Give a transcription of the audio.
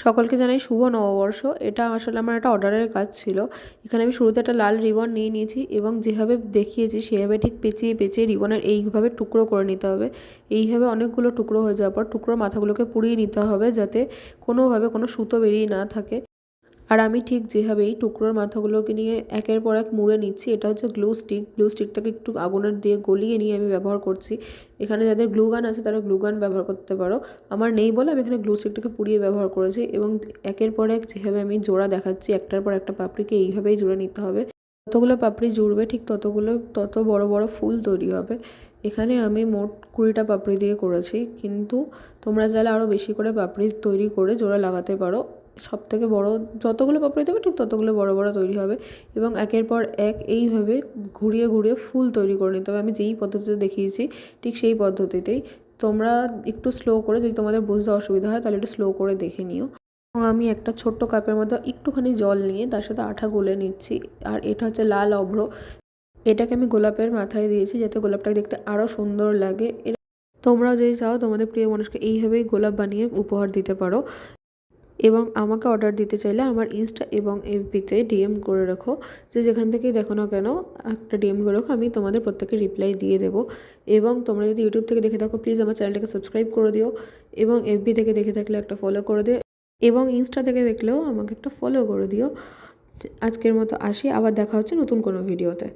সকলকে জানাই শুভ নববর্ষ। এটা আসলে আমার একটা অর্ডারের কাজ ছিল। এখানে আমি শুরুতে একটা লাল রিবন নিয়ে নিয়েছি এবং যেভাবে দেখিয়েছি সেভাবে ঠিক পেঁচিয়ে পেঁচিয়ে রিবনের এইভাবে টুকরো করে নিতে হবে। এইভাবে অনেকগুলো টুকরো হয়ে যাওয়ার পর টুকরোর মাথাগুলোকে পুড়িয়ে নিতে হবে, যাতে কোনোভাবে কোনো সুতো বেরিয়ে না থাকে। আর আমি ঠিক যেভাবেই টুকরোর মাথাগুলোকে নিয়ে একের পর এক মুড়ে নিচ্ছি, এটা হচ্ছে গ্লু স্টিক। গ্লু স্টিকটাকে একটু আগুনের দিয়ে গলিয়ে নিয়ে আমি ব্যবহার করছি। এখানে যাদের গ্লু গান আছে তারা গ্লু গান ব্যবহার করতে পারো, আমার নেই বলে আমি এখানে গ্লু স্টিকটাকে পুড়িয়ে ব্যবহার করেছি। এবং একের পর এক যেভাবে আমি জোড়া দেখাচ্ছি, একটার পর একটা পাপড়িকে এইভাবেই জুড়ে নিতে হবে। যতগুলো পাপড়ি জুড়বে ঠিক তত বড় বড় ফুল তৈরি হবে। এখানে আমি মোট 20টা পাপড়ি দিয়ে করেছি, কিন্তু তোমরা চাইলে আরও বেশি করে পাপড়ি তৈরি করে জোড়া লাগাতে পারো। সবথেকে বড় যতগুলো পাপড়ি দেবে ঠিক ততগুলো বড় বড় তৈরি হবে। এবং একের পর এক এইভাবে ঘুরিয়ে ঘুরিয়ে ফুল তৈরি করে নিতে হবে। আমি যেই পদ্ধতিতে দেখিয়েছি ঠিক সেই পদ্ধতিতেই। তোমরা একটু স্লো করে, যদি তোমাদের বুঝতে অসুবিধা হয় তাহলে একটু স্লো করে দেখে নিও। আমি একটা ছোট্ট কাপের মধ্যে একটুখানি জল নিয়ে তার সাথে আঠা গুলে নিচ্ছি। আর এটা হচ্ছে লাল অভ্র। এটাকে আমি গোলাপের মাথায় দিয়েছি যাতে গোলাপটাকে দেখতে আরও সুন্দর লাগে। তোমরা যদি চাও তোমাদের প্রিয় মানুষকে এইভাবেই গোলাপ বানিয়ে উপহার দিতে পারো। এবং আমাকে অর্ডার দিতে চাইলে আমার ইনস্টা এবং এফবিতে ডিএম করে রাখো, যে যেখান থেকেই দেখো না কেন একটা ডিএম করে রাখো, আমি তোমাদের প্রত্যেকের রিপ্লাই দিয়ে দেবো। এবং তোমরা যদি ইউটিউব থেকে দেখে থাকো প্লিজ আমার চ্যানেলটাকে সাবস্ক্রাইব করে দিও, এবং এফবি থেকে দেখে থাকলে একটা ফলো করে দিও, এবং ইনস্টা থেকে দেখলেও আমাকে একটা ফলো করে দিও। আজকের মতো আসি, আবার দেখা হচ্ছে নতুন কোনো ভিডিওতে।